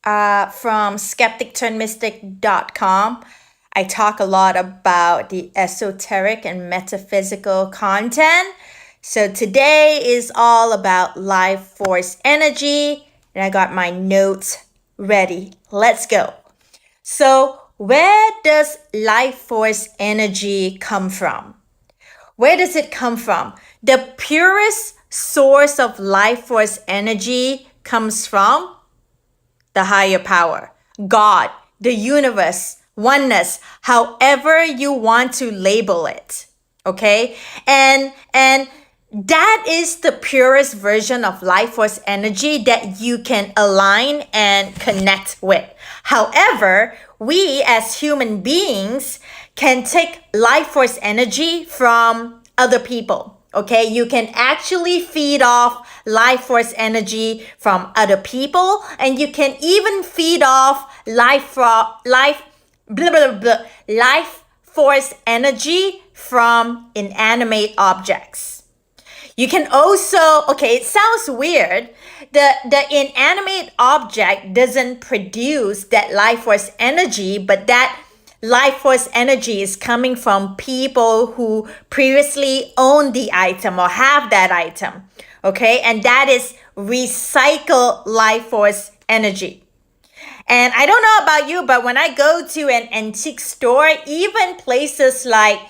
from skepticturnmystic.com. I talk a lot about the esoteric and metaphysical content. So today is all about life force energy, and I got my notes ready. Let's go. So, where does life force energy come from? Where does it come from? The purest source of life force energy comes from the higher power, God, the universe, oneness, however you want to label it. Okay? And that is the purest version of life force energy that you can align and connect with. However, we as human beings can take life force energy from other people. Okay, you can actually feed off life force energy from other people, and you can even feed off life force energy from inanimate objects. You can also, okay, it sounds weird. The inanimate object doesn't produce that life force energy, but that life force energy is coming from people who previously owned the item or have that item. Okay, and that is recycle life force energy. And I don't know about you, but when I go to an antique store, even places like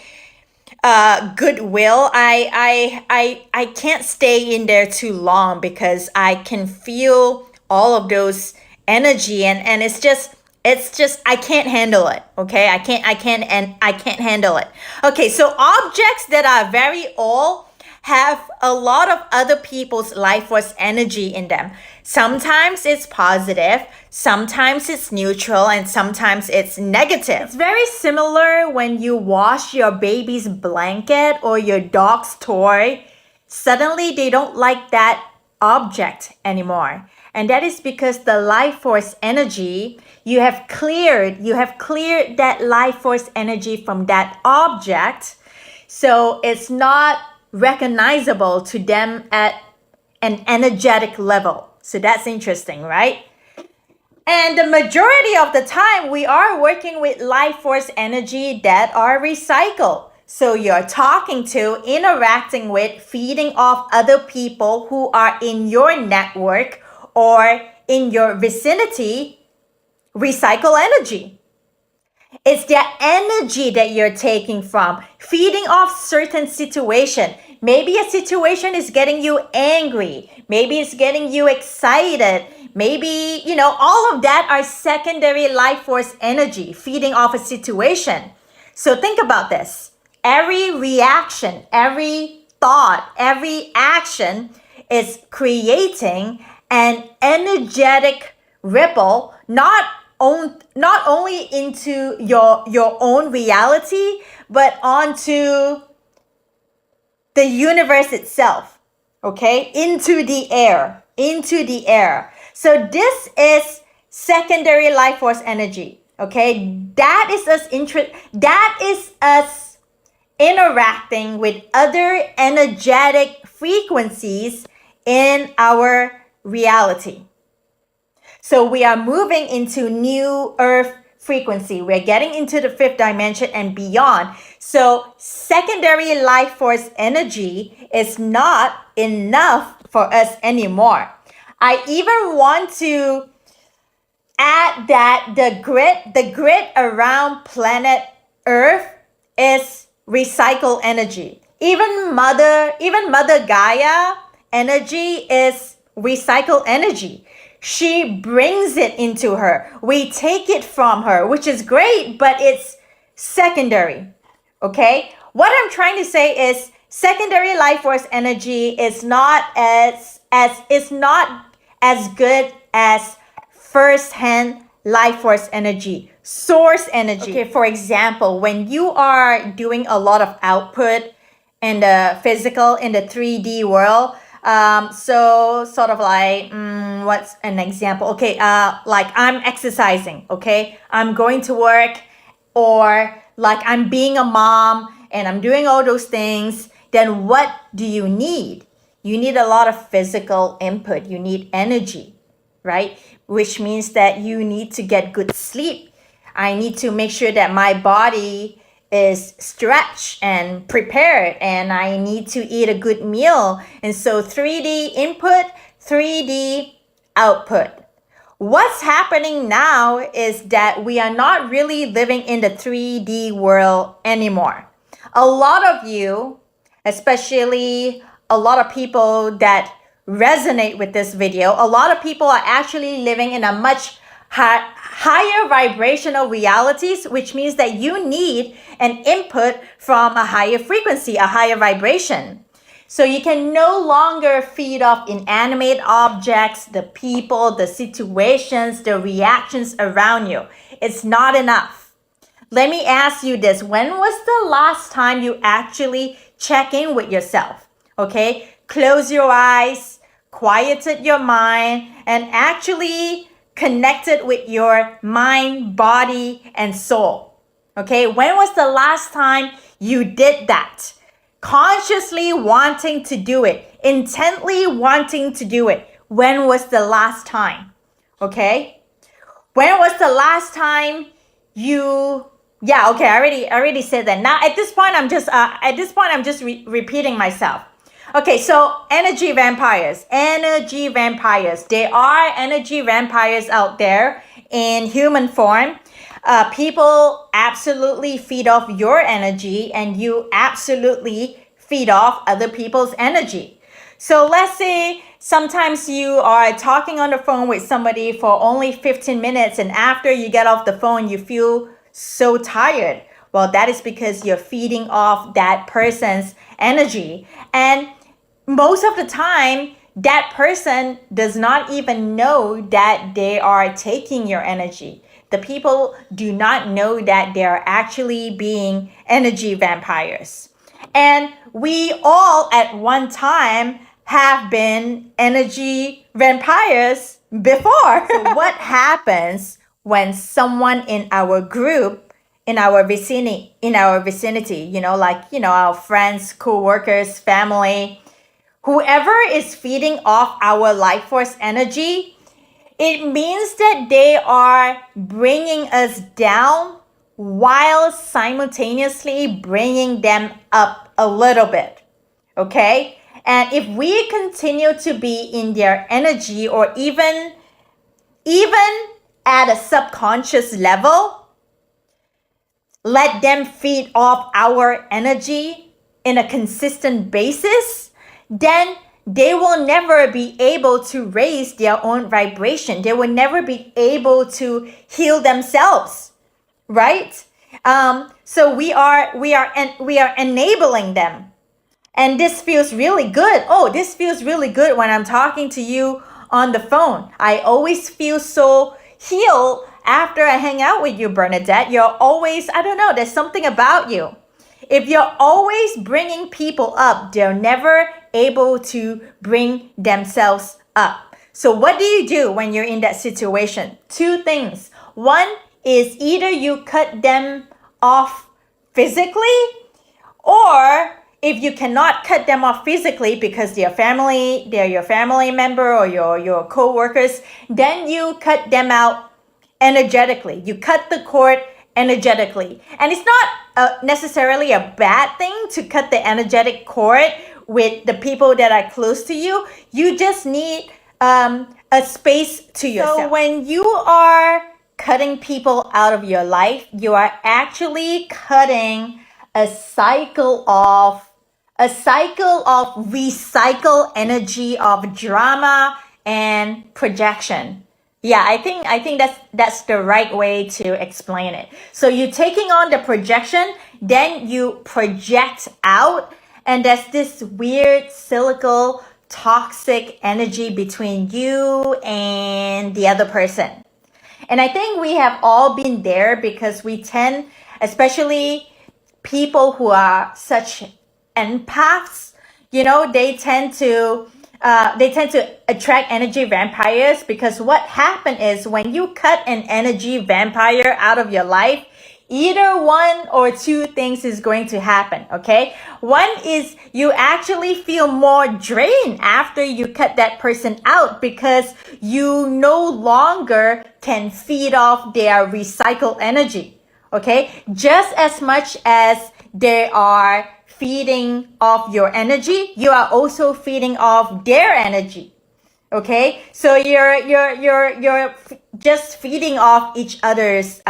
Goodwill, I can't stay in there too long because I can feel all of those energy, and it's just I can't handle it. Okay, I can't handle it. Okay, so objects that are very old have a lot of other people's life force energy in them. Sometimes it's positive, sometimes it's neutral, and sometimes it's negative. It's very similar when you wash your baby's blanket or your dog's toy. Suddenly, they don't like that object anymore. And that is because the life force energy, you have cleared that life force energy from that object. So it's not recognizable to them at an energetic level. So that's interesting, right? And the majority of the time, we are working with life force energy that are recycled. So you're talking to, interacting with, feeding off other people who are in your network or in your vicinity, recycle energy. It's the energy that you're taking from, feeding off certain situation. Maybe a situation is getting you angry. Maybe it's getting you excited. Maybe, all of that are secondary life force energy, feeding off a situation. So think about this. Every reaction, every thought, every action is creating an energetic ripple, not only into your own reality, but onto the universe itself. Okay, into the air. So this is secondary life force energy. Okay, that is us interacting with other energetic frequencies in our reality. So we are moving into new earth frequency. We're getting into the fifth dimension and beyond. So secondary life force energy is not enough for us anymore. I even want to add that the grid around planet Earth is recycled energy. Even Mother Gaia energy is recycled energy. She brings it into her. We take it from her, which is great, but it's secondary. Okay? What I'm trying to say is secondary life force energy is not as good as first-hand life force energy, source energy. Okay, for example, when you are doing a lot of output in the physical, in the 3D world, so sort of like, what's an example? Okay, like I'm exercising, okay? I'm going to work, or like I'm being a mom and I'm doing all those things. Then what do you need? You need a lot of physical input. You need energy. right? Which means that you need to get good sleep. I need to make sure that my body is stretched and prepared, and I need to eat a good meal. And so 3D input, 3D output. What's happening now is that we are not really living in the 3D world anymore. A lot of you, especially a lot of people that resonate with this video, a lot of people are actually living in a much higher vibrational realities, which means that you need an input from a higher frequency, a higher vibration. So you can no longer feed off inanimate objects, the people, the situations, the reactions around you. It's not enough. Let me ask you this. When was the last time you actually check in with yourself? Okay? Close your eyes, quieted your mind, and actually connected with your mind, body, and soul. Okay? When was the last time you did that? Consciously wanting to do it, intently wanting to do it. When was the last time? Okay? When was the last time you okay, I already said that. Now at this point I'm just repeating myself. Okay, so energy vampires. There are energy vampires out there in human form. People absolutely feed off your energy, and you absolutely feed off other people's energy. So let's say sometimes you are talking on the phone with somebody for only 15 minutes, and after you get off the phone, you feel so tired. Well, that is because you're feeding off that person's energy. And most of the time, that person does not even know that they are taking your energy. The people do not know that they are actually being energy vampires. And we all at one time have been energy vampires before. So what happens when someone in our group, in our vicinity, our friends, co-workers, family, whoever is feeding off our life force energy, it means that they are bringing us down while simultaneously bringing them up a little bit. Okay? And if we continue to be in their energy, or even at a subconscious level, let them feed off our energy in a consistent basis, then they will never be able to raise their own vibration. They will never be able to heal themselves, right? So we are enabling them, and this feels really good. Oh, this feels really good when I'm talking to you on the phone. I always feel so healed after I hang out with you, Bernadette. You're always, I don't know, there's something about you. If you're always bringing people up, they're never able to bring themselves up. So what do you do when you're in that situation? Two things. One is either you cut them off physically, or if you cannot cut them off physically because they're your family member or your co-workers, then you cut them out energetically. You cut the cord energetically. And it's not necessarily a bad thing to cut the energetic cord with the people that are close to you. You just need a space to yourself. So when you are cutting people out of your life, you are actually cutting a cycle of recycle energy of drama and projection. Yeah, I think that's the right way to explain it. So you're taking on the projection, then you project out, and there's this weird cyclical toxic energy between you and the other person. And I think we have all been there, because we tend, especially people who are such empaths, they tend to attract energy vampires, because what happened is when you cut an energy vampire out of your life, either one or two things is going to happen, okay? One is you actually feel more drained after you cut that person out because you no longer can feed off their recycled energy, okay? Just as much as they are feeding off your energy, you are also feeding off their energy. Okay, so you're just feeding off each other's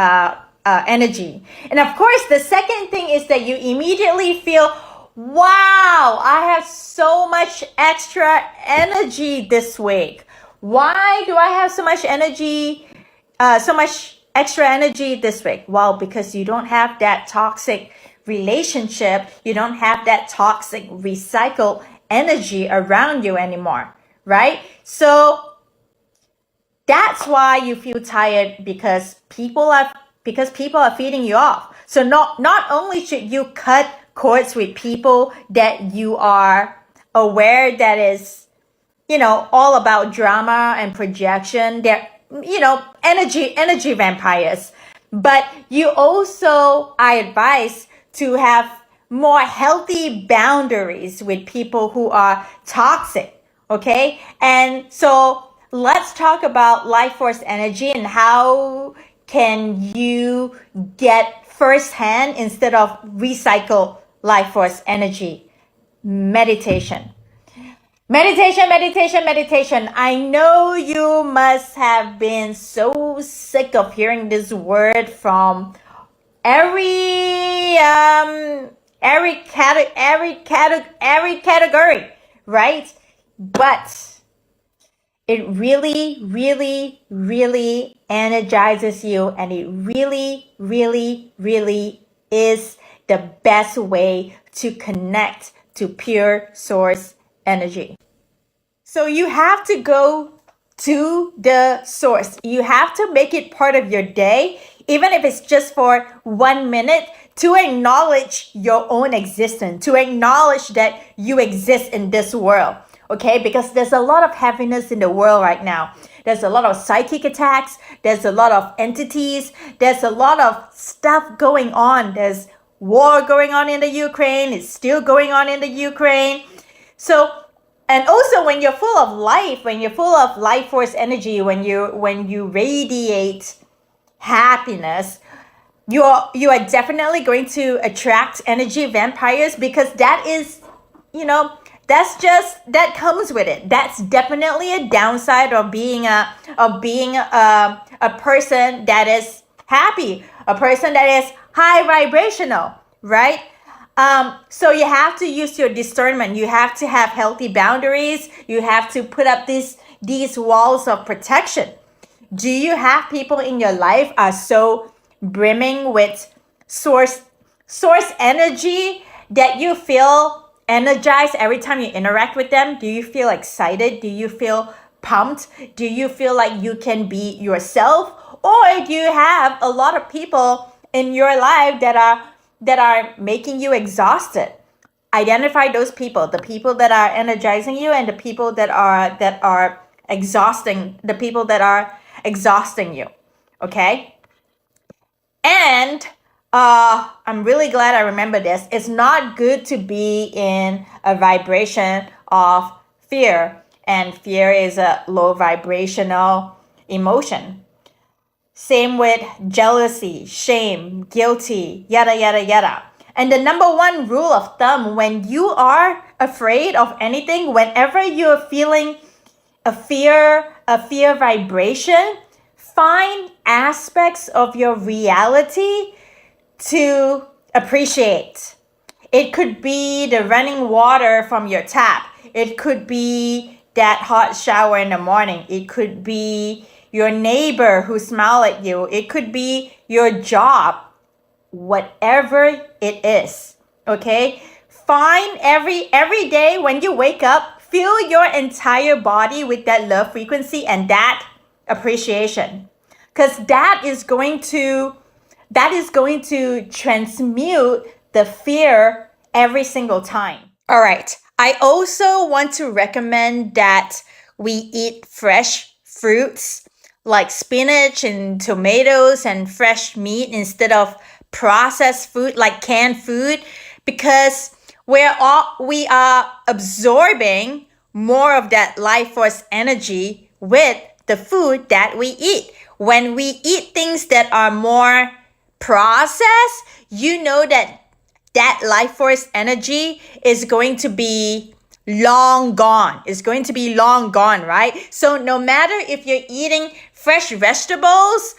energy. And of course, the second thing is that you immediately feel, wow, I have so much extra energy this week. Why do I have so much energy, so much extra energy this week? Well, because you don't have that toxic relationship, you don't have that toxic recycled energy around you anymore, right? So that's why you feel tired because people are feeding you off. So not only should you cut cords with people that you are aware that is, all about drama and projection. They're, energy vampires. But you also, I advise to have more healthy boundaries with people who are toxic. Okay. And so let's talk about life force energy and how can you get firsthand instead of recycle life force energy. Meditation. Meditation. I know you must have been so sick of hearing this word from every category, right? But it really energizes you, and it really is the best way to connect to pure source energy. So you have to go to the source. You have to make it part of your day, even if it's just for 1 minute, to acknowledge your own existence, to acknowledge that you exist in this world. Okay, because there's a lot of heaviness in the world right now. There's a lot of psychic attacks. There's a lot of entities. There's a lot of stuff going on. There's war going on in the Ukraine. It's still going on in the Ukraine. So, and also when you're full of life, when you're full of life force energy, when you radiate happiness, you are definitely going to attract energy vampires, because that is, that comes with it. That's definitely a downside of being a person that is happy, a person that is high vibrational, right? So you have to use your discernment. You have to have healthy boundaries. You have to put up these walls of protection. Do you have people in your life are so brimming with source energy that you feel energized every time you interact with them? Do you feel excited? Do you feel pumped? Do you feel like you can be yourself? Or do you have a lot of people in your life that are making you exhausted? Identify those people, the people that are energizing you, and the people that are exhausting, the people that are exhausting you. Okay? And I'm really glad I remember this. It's not good to be in a vibration of fear, and fear is a low vibrational emotion. Same with jealousy, shame, guilty, yada yada yada. And the number one rule of thumb when you are afraid of anything, whenever you're feeling a fear vibration, find aspects of your reality to appreciate. It could be the running water from your tap. It could be that hot shower in the morning. It could be your neighbor who smiled at you. It could be your job. Whatever it is, okay? Find every day when you wake up, fill your entire body with that love frequency and that appreciation, because that is going to transmute the fear every single time. All right. I also want to recommend that we eat fresh fruits like spinach and tomatoes and fresh meat instead of processed food, like canned food, because we are absorbing more of that life force energy with the food that we eat. When we eat things that are more processed, you know that life force energy is going to be long gone. It's going to be long gone, right? So no matter if you're eating fresh vegetables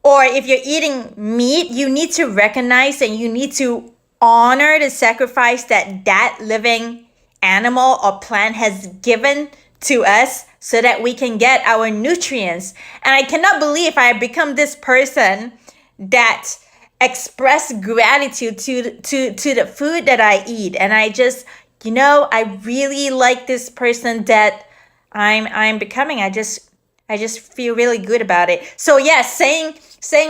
or if you're eating meat, you need to recognize and you need to honor the sacrifice that living animal or plant has given to us so that we can get our nutrients. And I cannot believe I have become this person that express gratitude to the food that I eat. And I just, I really like this person that I'm becoming. I just feel really good about it. So yeah, saying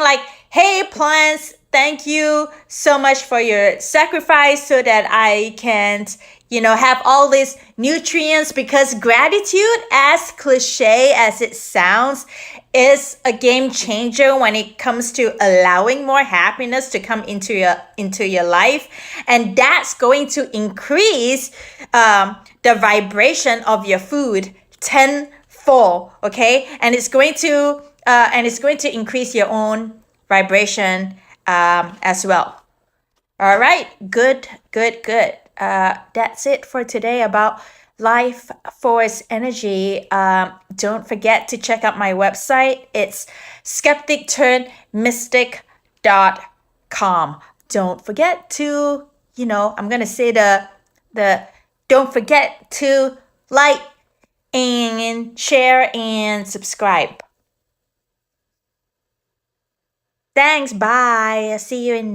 like, hey plants, thank you so much for your sacrifice so that I can, have all these nutrients, because gratitude, as cliche as it sounds, is a game changer when it comes to allowing more happiness to come into your life, and that's going to increase the vibration of your food tenfold. Okay, and it's going to increase your own vibration as well. All right, good, good, good. That's it for today about life force energy. Don't forget to check out my website. It's skeptic-mystic.com. Don't forget to, I'm gonna say the don't forget to like and share and subscribe. Thanks. Bye. See you in